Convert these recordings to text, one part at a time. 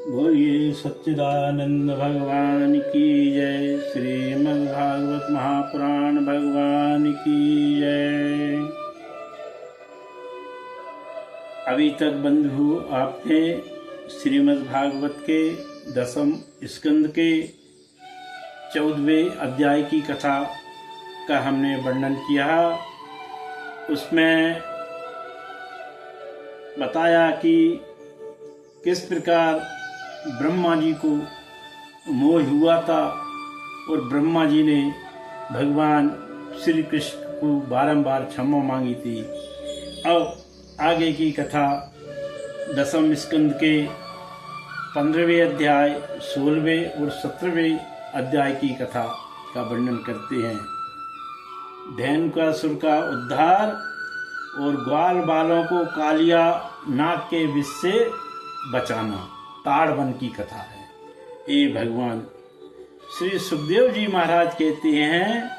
बोलिए सच्चिदानंद भगवान की जय। श्रीमद् भागवत महापुराण भगवान की जय। अभी तक बंधु आपने श्रीमद् भागवत के 10वें स्कंद के 14वें अध्याय की कथा का हमने वर्णन किया। उसमें बताया कि किस प्रकार ब्रह्मा जी को मोह हुआ था और ब्रह्मा जी ने भगवान श्री कृष्ण को बारंबार क्षमा मांगी थी। अब आगे की कथा 10वें स्कंद के 15वें अध्याय, 16वें और 17वें अध्याय की कथा का वर्णन करते हैं। धेनुकासुर का उद्धार और ग्वाल बालों को कालिया नाग के विष से बचाना, ताड़वन की कथा है। ये भगवान श्री सुखदेव जी महाराज कहते हैं,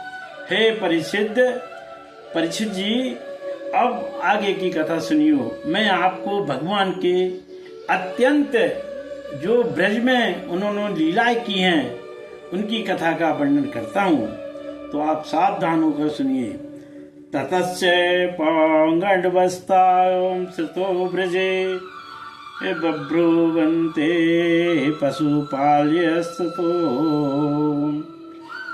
हे परीक्षित जी, अब आगे की कथा सुनियो। मैं आपको भगवान के अत्यंत जो ब्रज में उन्होंने लीलाएं की हैं उनकी कथा का वर्णन करता हूँ, तो आप सावधान होकर सुनिए। ततश्च पौंगडवस्तां श्रुतो ब्रजे बभ्रुवन्ते पशुपाल्यस्ततो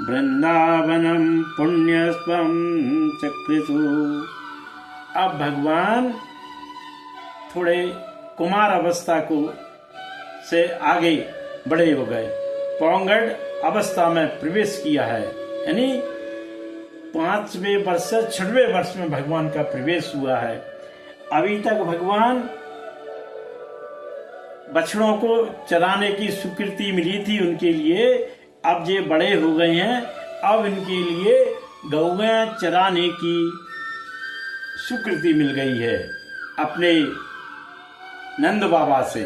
वृंदावनम पुण्यस्त्वं चक्रितु। अब भगवान थोड़े कुमार अवस्था को से आगे बड़े हो गए, पौंगड अवस्था में प्रवेश किया है, यानी 5वें वर्ष से 6वें वर्ष में भगवान का प्रवेश हुआ है। अभी तक भगवान बछड़ों को चराने की स्वीकृति मिली थी उनके लिए। अब ये बड़े हो गए हैं, अब इनके लिए गौएं चराने की स्वीकृति मिल गई है अपने नंद बाबा से।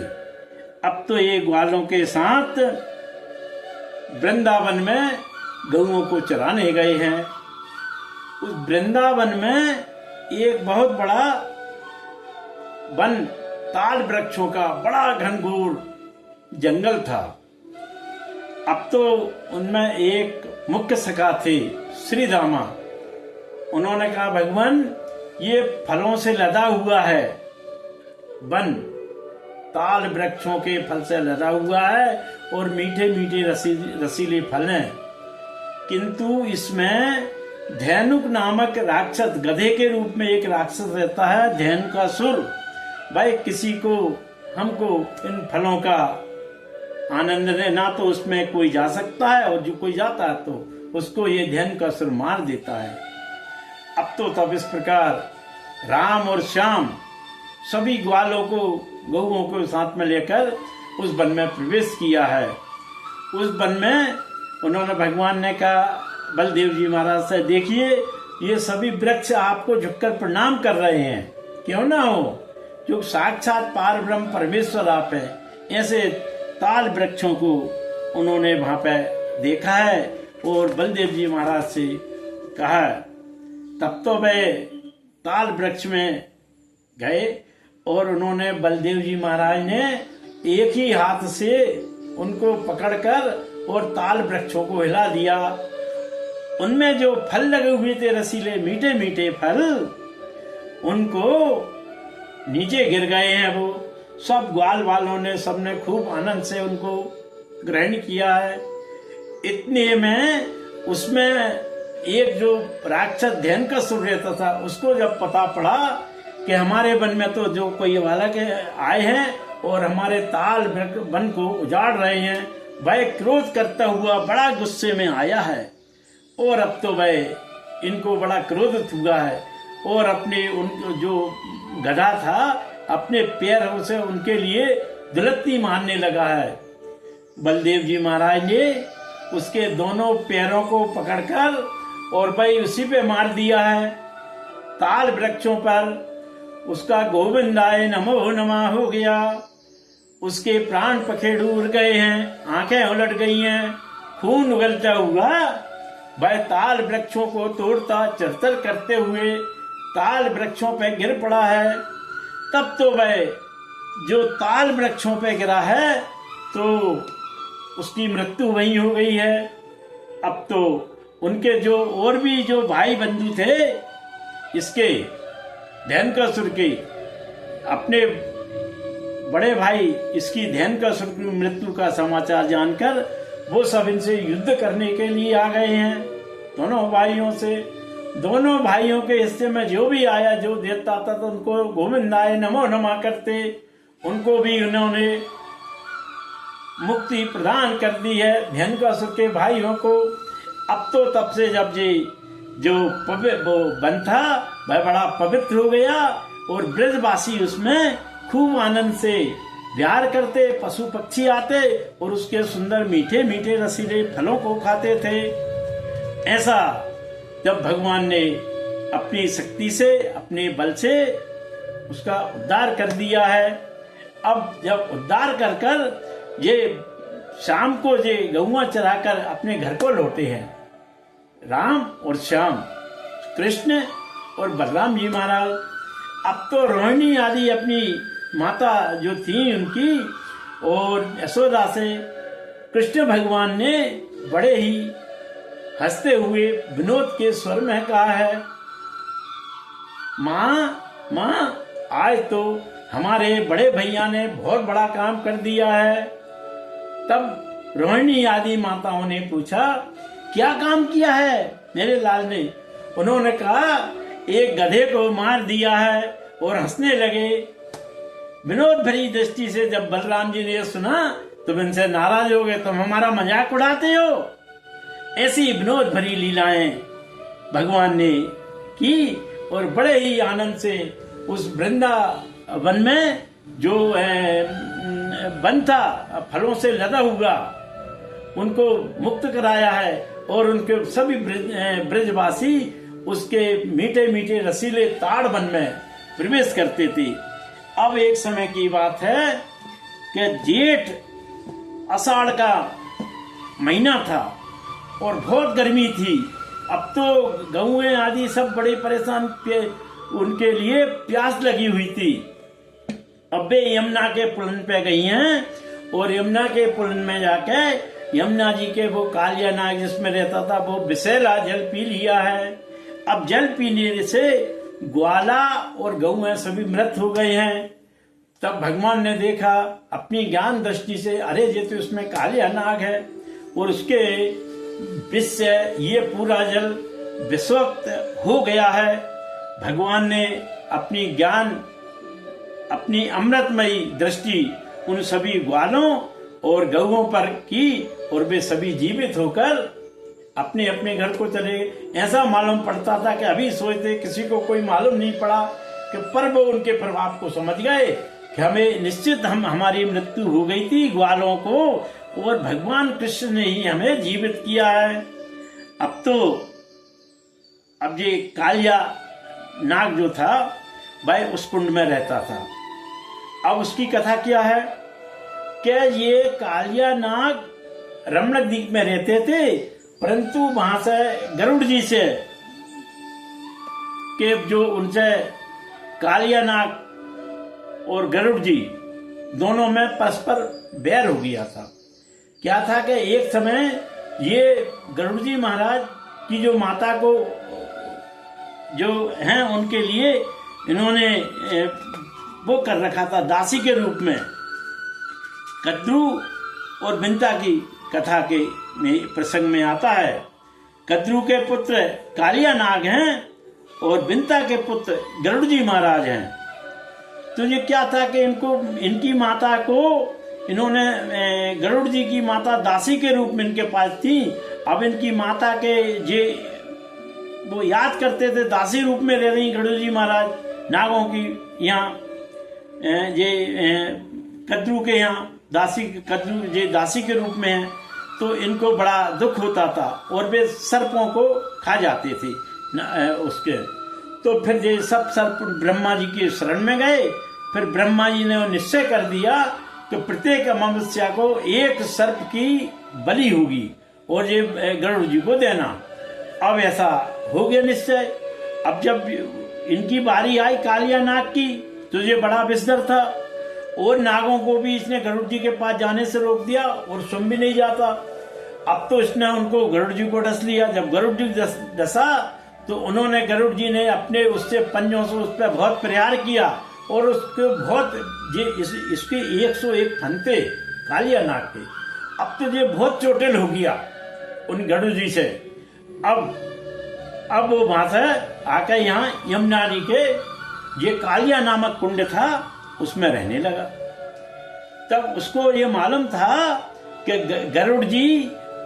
अब तो ये ग्वालों के साथ वृंदावन में गौओं को चराने गए हैं। उस वृंदावन में एक बहुत बड़ा वन, ताल वृक्षों का बड़ा घनघोर जंगल था। अब तो उनमें एक मुख्य सखा थे, श्री रामा। उन्होंने कहा, भगवान ये फलों से लदा हुआ है वन, ताल वृक्षों के फल से लदा हुआ है और मीठे मीठे रसीले फल हैं, किंतु इसमें धेनुक नामक राक्षस, गधे के रूप में एक राक्षस रहता है, धेनुकासुर। भाई किसी को हमको इन फलों का आनंद लेना, तो उसमें कोई जा सकता है और जो कोई जाता है तो उसको ये धेनुकासुर मार देता है। अब तो तब इस प्रकार राम और श्याम सभी ग्वालों को, गौओं को साथ में लेकर उस वन में प्रवेश किया है। उस वन में उन्होंने, भगवान ने कहा बलदेव जी महाराज से, देखिए ये सभी वृक्ष आपको झुककर प्रणाम कर रहे हैं, क्यों ना हो, जो साक्षात पार ब्रह्म परमेश्वर आप है। ऐसे ताल वृक्षों को उन्होंने वहां पे देखा है और बलदेव जी महाराज से कहा। तब तो वे ताल वृक्ष में गए और उन्होंने, बलदेव जी महाराज ने एक ही हाथ से उनको पकड़कर और ताल वृक्षों को हिला दिया। उनमें जो फल लगे हुए थे, रसीले मीठे मीठे फल, उनको नीचे गिर गए हैं। वो सब ग्वाल वालों ने, सबने खूब आनंद से उनको ग्रहण किया है। इतने में उसमें एक जो राक्षस धेनुकासुर रहता था, उसको जब पता पड़ा कि हमारे वन में तो जो कोई वाला के आए हैं और हमारे ताल वन को उजाड़ रहे हैं, वह क्रोध करता हुआ बड़ा गुस्से में आया है और अब तो वह इनको बड़ा क्रोधित हुआ है और अपने उन जो गधा था अपने पैरों से उनके लिए दुलत्ती मारने लगा है। बलदेव जी महाराज ने उसके दोनों पैरों को पकड़कर और भाई उसी पे मार दिया है, ताल वृक्षों पर। उसका गोविंदाय नमो नमः हो गया। उसके प्राण पखेरु उड़ गए हैं, आंखें उलट गई हैं, खून उगलता हुआ वह ताल वृक्षों को तोड़ता चरचर करते हुए ताल वृक्षों पे गिर पड़ा है। तब तो वह जो ताल वृक्षों पे गिरा है तो उसकी मृत्यु वहीं हो गई है। अब तो उनके जो और भी जो भाई बंधु थे इसके धेनुकासुर के, अपने बड़े भाई इसकी धेनुकासुर की मृत्यु का समाचार जानकर वो सब इनसे युद्ध करने के लिए आ गए हैं दोनों भाइयों से। दोनों भाइयों के हिस्से में जो भी आया, जो देता था, तो उनको गोविंदाय नमो नमः करते उनको भी उन्होंने मुक्ति प्रदान कर दी है धेनुकासुर के भाइयों को। अब तो तब से जब जी जो वो वन था वह बड़ा पवित्र हो गया और ब्रजवासी उसमें खूब आनंद से विहार करते, पशु पक्षी आते और उसके सुंदर मीठे मीठे रसीले फलों को खाते थे। ऐसा जब भगवान ने अपनी शक्ति से, अपने बल से उसका उद्धार कर दिया है। अब जब उद्धार कर कर ये शाम को ये गौवा चराकर अपने घर को लौटे हैं राम और श्याम, कृष्ण और बलराम जी महाराज। अब तो रोहिणी आदि अपनी माता जो थी उनकी और यशोदा से कृष्ण भगवान ने बड़े ही हंसते हुए विनोद के स्वर में कहा है, माँ माँ आज तो हमारे बड़े भैया ने बहुत बड़ा काम कर दिया है। तब रोहिणी आदि माताओं ने पूछा, क्या काम किया है मेरे लाल ने? उन्होंने कहा, एक गधे को मार दिया है, और हंसने लगे। विनोद भरी दृष्टि से जब बलराम जी ने सुना तुम इनसे नाराज हो गए, तुम हमारा मजाक उड़ाते हो। ऐसी विनोद भरी लीलाएं भगवान ने की और बड़े ही आनंद से उस वृंदावन में जो वन था फलों से लदा हुआ उनको मुक्त कराया है और उनके सभी ब्रजवासी उसके मीठे मीठे रसीले ताड़ वन में प्रवेश करते थे। अब एक समय की बात है कि जेठ आषाढ़ का महीना था और बहुत गर्मी थी। अब तो गौएं आदि सब बड़े परेशान थे, उनके लिए प्यास लगी हुई थी। अब वे यमुना के पुलन पे गई हैं और यमुना के पुलन में जाके यमुना जी के वो कालिया नाग जिसमें रहता था वो विषैला जल पी लिया है। अब जल पीने से ग्वाला और गौएं सभी मृत हो गए हैं। तब भगवान ने देखा अपनी ज्ञान दृष्टि से, अरे ये तो उसमें कालिया नाग है और उसके विष से ये पूरा जल विषक्त हो गया है। भगवान ने अपनी ज्ञान, अपनी अमृतमयी दृष्टि उन सभी ग्वालों और गौओं पर की और वे सभी जीवित होकर अपने अपने घर को चले। ऐसा मालूम पड़ता था कि अभी सोचते, किसी को कोई मालूम नहीं पड़ा कि पर वो उनके प्रभाव को समझ गए कि हमें निश्चित हमारी मृत्यु हो गई थी ग्वालों को और भगवान कृष्ण ने ही हमें जीवित किया है। अब ये कालिया नाग जो था वह उस कुंड में रहता था। अब उसकी कथा क्या है कि ये कालिया नाग रमणक द्वीप में रहते थे, परंतु वहां से गरुड़ जी से के जो उनसे कालिया नाग और गरुड़ जी दोनों में परस्पर बैर हो गया था। क्या था कि एक समय ये गरुड़ जी महाराज की जो माता को जो हैं उनके लिए इन्होंने वो कर रखा था दासी के रूप में। कद्रू और बिंता की कथा के प्रसंग में आता है, कद्रू के पुत्र कालिया नाग हैं और बिंता के पुत्र गरुड़ जी महाराज हैं। तो ये क्या था कि इनकी माता को इन्होंने गरुड़ जी की माता दासी के रूप में इनके पास थी। अब इनकी माता के जे वो याद करते थे, दासी रूप में रह रही गरुड़ जी महाराज नागों की यहाँ ये कद्रू के यहाँ कद्रू ये दासी के रूप में है। तो इनको बड़ा दुख होता था और वे सर्पों को खा जाते थे उसके। तो फिर ये सब सर्प ब्रह्मा जी के शरण में गए। फिर ब्रह्मा जी ने निश्चय कर दिया कि प्रत्येक अमावस्या को एक सर्प की बलि होगी और ये गरुड़ जी को देना। अब ऐसा हो गया निश्चय। अब जब इनकी बारी आई कालिया नाग की तो ये बड़ा विषधर था और नागों को भी इसने गरुड़ जी के पास जाने से रोक दिया और सुन भी नहीं जाता। अब तो इसने उनको गरुड़ जी को डस लिया। जब गरुड़ जी डसा तो उन्होंने गरुड़ जी ने अपने उससे पंजों से उस पर बहुत प्रहार किया और उसके बहुत इसके 101 फन थे कालिया नाग के। अब तो ये बहुत चोटिल हो गया उन गरुड़ जी से। अब वो वहां से आकर यहाँ यमुना जी के ये कालिया नामक कुंड था उसमें रहने लगा। तब उसको ये मालूम था कि गरुड़ जी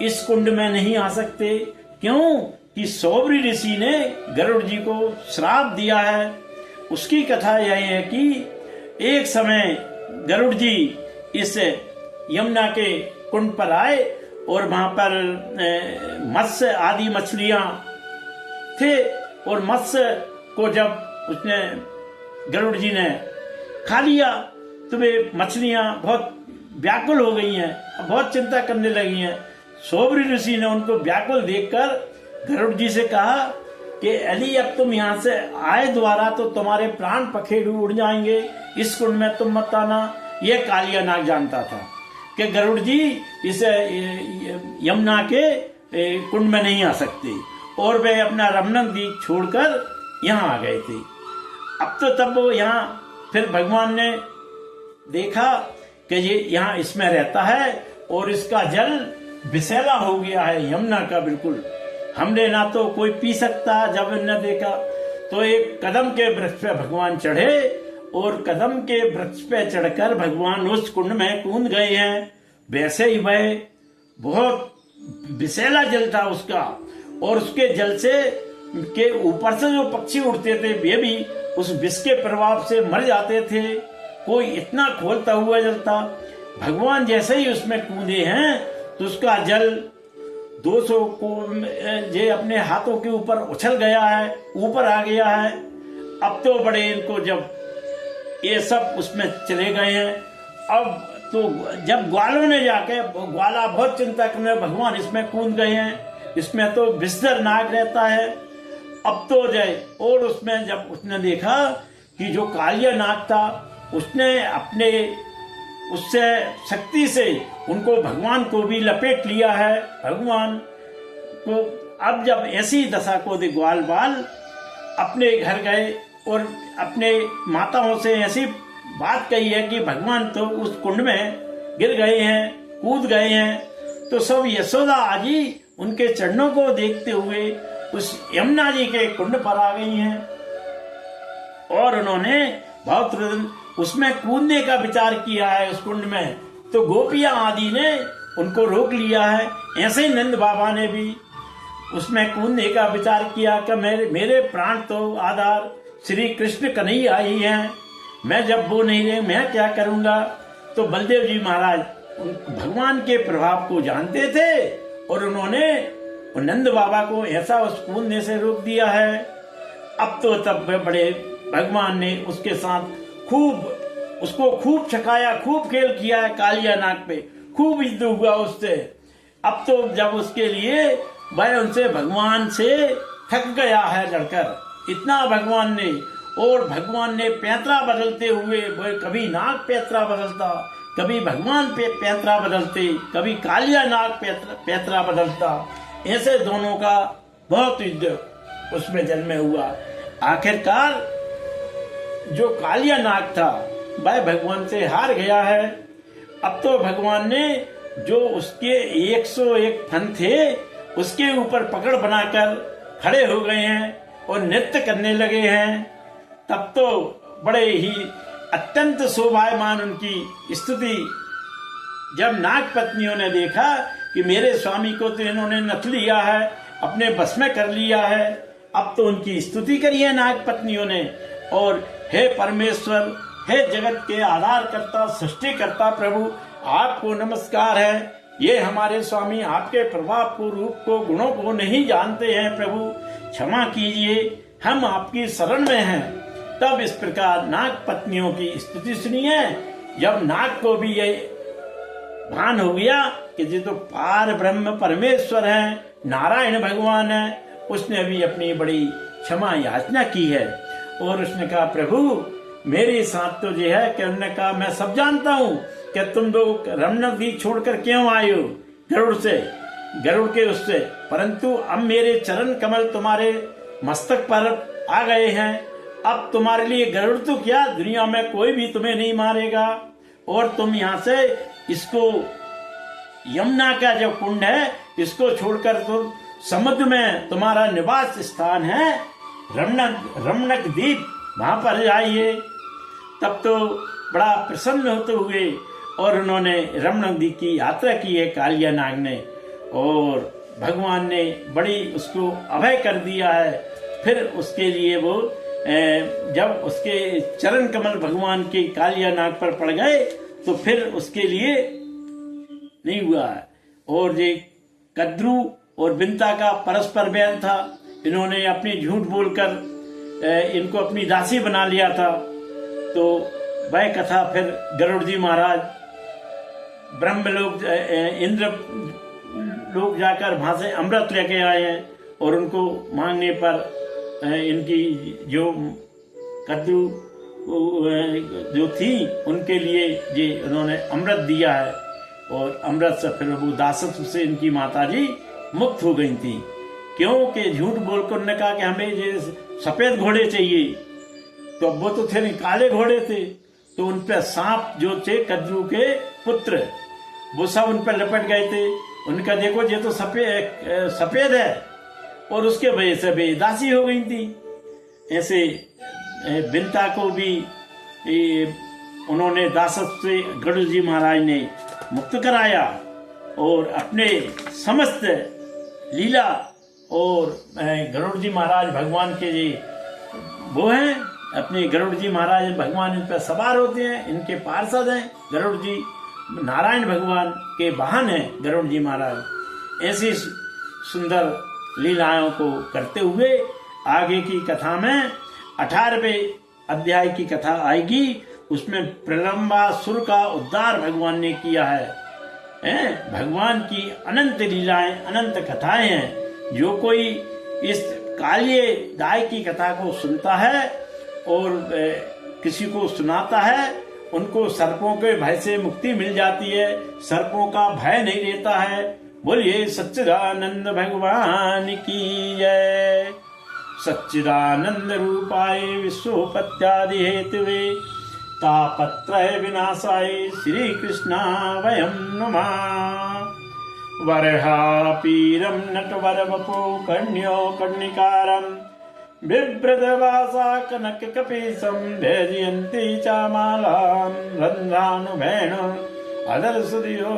इस कुंड में नहीं आ सकते। क्यों कि सौबरी ऋषि ने गरुड़ जी को श्राप दिया है। उसकी कथा यह है कि एक समय गरुड़ जी इस यमुना के कुंड पर आए और वहां पर मत्स्य आदि मछलियां थे और मत्स्य को जब उसने गरुड़ जी ने खा लिया तो वे मछलियां बहुत व्याकुल हो गई हैं, बहुत चिंता करने लगी हैं। सौबरी ऋषि ने उनको व्याकुल देखकर गरुड़ जी से कहा कि अली अब तुम यहाँ से आए द्वारा तो तुम्हारे प्राण पखेरु उड़ जाएंगे, इस कुंड में तुम मत आना। यह कालिया नाग जानता था कि गरुड़ जी इस यमुना के कुंड में नहीं आ सकते और वे अपना रमणन द्वीप छोड़कर यहाँ आ गए थे। अब तो तब वो यहाँ फिर भगवान ने देखा कि ये यहाँ इसमें रहता है और इसका जल विषैला हो गया है यमुना का बिल्कुल, हमने ना तो कोई पी सकता। जब इन्हें देखा तो एक कदम के वृक्ष पे भगवान चढ़े और कदम के वृक्ष पे चढ़कर भगवान उस कुंड में कूद गए हैं। वैसे ही वह बहुत विषैला जल था उसका और उसके जल से के ऊपर से जो पक्षी उड़ते थे वे भी उस विष के प्रभाव से मर जाते थे। कोई इतना खोलता हुआ जल था। भगवान जैसे ही उसमें कूदे हैं तो उसका जल 200 को ये अपने हाथों के ऊपर उछल गया है, ऊपर आ गया है। अब तो बड़े इनको जब ये सब उसमें चले गए हैं। अब तो जब ग्वालों ने जाके ग्वाला बहुत चिंता करने भगवान इसमें कूद गए हैं, इसमें तो विषधर नाग रहता है। अब तो जाए और उसमें जब उसने देखा कि जो कालिया नाग था उसने अपने उससे शक्ति से उनको भगवान को भी लपेट लिया है। भगवान को अब जब ऐसी दशा को दे ग्वाल बाल अपने घर गए और अपने माताओं से ऐसी बात कही है कि भगवान तो उस कुंड में गिर गए हैं, कूद गए हैं। तो सब यशोदा आजी उनके चरणों को देखते हुए उस यमुना जी के कुंड पर आ गई हैं और उन्होंने बहुत उसमें कूदने का विचार किया है उस कुंड में। तो गोपियां आदि ने उनको रोक लिया है। ऐसे ही नंद बाबा ने भी उसमें कूदने का विचार किया कि मेरे प्राण तो आधार श्री कृष्ण कन्हैया ही हैं, मैं जब वो नहीं रहे मैं क्या करूंगा। तो बलदेव जी महाराज भगवान के प्रभाव को जानते थे और उन्होंने नंद बाबा को ऐसा उस कूदने से रोक दिया है। अब तो तब बड़े भगवान ने उसके साथ खूब छकाया, खूब खेल किया है कालिया नाग पे, खूब युद्ध हुआ उससे। अब तो जब उसके लिए वह उनसे भगवान से थक गया है लड़कर, इतना भगवान ने। और भगवान ने पैंतरा बदलते हुए कभी नाग पैंतरा बदलता, कभी भगवान पे पैंतरा बदलते, कभी कालिया नाग पैंतरा बदलता। ऐसे दोनों का बहुत युद्ध उसमें जल में हुआ। आखिरकार जो कालिया नाग था वह भगवान से हार गया है। अब तो भगवान ने जो उसके 101 फन थे उसके ऊपर पकड़ बनाकर खड़े हो गए हैं और नृत्य करने लगे हैं। तब तो बड़े ही अत्यंत शोभायमान उनकी स्तुति। जब नाग पत्नियों ने देखा कि मेरे स्वामी को तो इन्होंने नथ लिया है, अपने बस में कर लिया है, अब तो उनकी स्तुति करी है नाग पत्नियों ने। और हे परमेश्वर, हे जगत के आधार करता, सृष्टि करता प्रभु, आपको नमस्कार है। ये हमारे स्वामी आपके प्रभाव को, रूप को, गुणों को नहीं जानते हैं प्रभु, क्षमा कीजिए, हम आपकी शरण में हैं। तब इस प्रकार नाग पत्नियों की स्तुति सुनी है। जब नाग को भी ये भान हो गया कि ये तो पार ब्रह्म परमेश्वर हैं, नारायण भगवान हैं, उसने भी अपनी बड़ी क्षमा याचना की है और उसने कहा प्रभु मेरे साथ तो ये है कि उन्होंने कहा मैं सब जानता हूँ कि तुम लोग रमणक द्वीप छोड़कर क्यों आए हो गरुड़ के उससे, परंतु अब मेरे चरण कमल तुम्हारे मस्तक पर आ गए हैं। अब तुम्हारे लिए गरुड़ तो क्या, दुनिया में कोई भी तुम्हें नहीं मारेगा। और तुम यहाँ से इसको, यमुना का जो कुंड है इसको छोड़कर तुम समुद्र में तुम्हारा निवास स्थान है रमणक द्वीप, वहां पर जाइए। तब तो बड़ा प्रसन्न होते हुए और उन्होंने रमणक द्वीप की यात्रा की है कालिया नाग ने, और भगवान ने बड़ी उसको अभय कर दिया है। फिर उसके लिए वो जब उसके चरण कमल भगवान के कालिया नाग पर पड़ गए तो फिर उसके लिए नहीं हुआ है। और ये कद्रू और बिंता का परस्पर बैर था, इन्होंने अपनी झूठ बोलकर इनको अपनी दासी बना लिया था। तो वह कथा फिर गरुड़ जी महाराज ब्रह्मलोक इंद्र लोग जाकर वहां से अमृत लेके आए हैं, और उनको मांगने पर इनकी जो कद्रू जो थी उनके लिए ये उन्होंने अमृत दिया है, और अमृत से फिर वो दासत्व से इनकी माताजी मुक्त हो गई थी। क्योंकि झूठ बोलकर उन्होंने कहा कि हमें ये सफेद घोड़े चाहिए, तो वो तो थे नहीं, काले घोड़े थे। तो उन पर सांप जो थे कद्रू के पुत्र, वो सब उन पर लपट गए थे। उनका देखो ये तो सफेद है, और उसके वजह से वे दासी हो गई थी। ऐसे बिंता को भी उन्होंने दासत्व से गरुड़ जी महाराज ने मुक्त कराया, और अपने समस्त लीला, और गरुड़ जी महाराज भगवान के जी वो हैं, अपने गरुड़ जी महाराज भगवान इन पर सवार होते हैं, इनके पार्षद हैं गरुड़ जी, नारायण भगवान के वाहन हैं गरुड़ जी महाराज। ऐसी सुंदर लीलाओं को करते हुए आगे की कथा में 18वें अध्याय की कथा आएगी। उसमें प्रलंबासुर का उद्धार भगवान ने किया है। भगवान की अनंत लीलाएं, अनंत कथाएं हैं। जो कोई इस कालिये दाय की कथा को सुनता है और किसी को सुनाता है, उनको सर्पों के भय से मुक्ति मिल जाती है, सर्पों का भय नहीं रहता है। बोलिए सच्चिदानंद भगवान की जय। सच्चिदानंद रूपाय विश्वोपत्यादि हेतुवे तापत्रय विनाशाय श्री कृष्णावयं नमः। वरहापीरं नटवरवपो कर्ण्यो कर्णिकारं बिभ्रतवासा कनककपीशं भैजयन्ती चामालां रन्ध्रानुभेण अदर्शदियो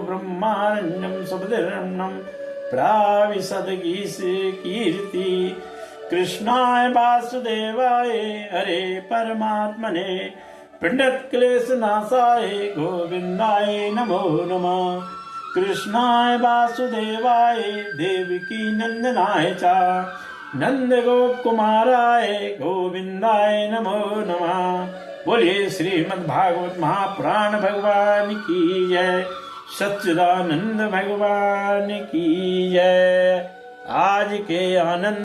ब्रह्मारण्यं सुभद्रन्नं प्राविशद्गीसे कीर्ति। कृष्णाय वासुदेवाय हरे परमात्मने पिंडक्लेशनाशाय गोविंदाय नमो नमः। कृष्णाय वासुदेवाय देवकी नंदनाय च नंद गोप कुमाराय गोविंदाय नमो नमः। बोलिए श्रीमद् भागवत महापुराण भगवान की जय। सच्चिदानंद भगवान की जय। आज के आनंद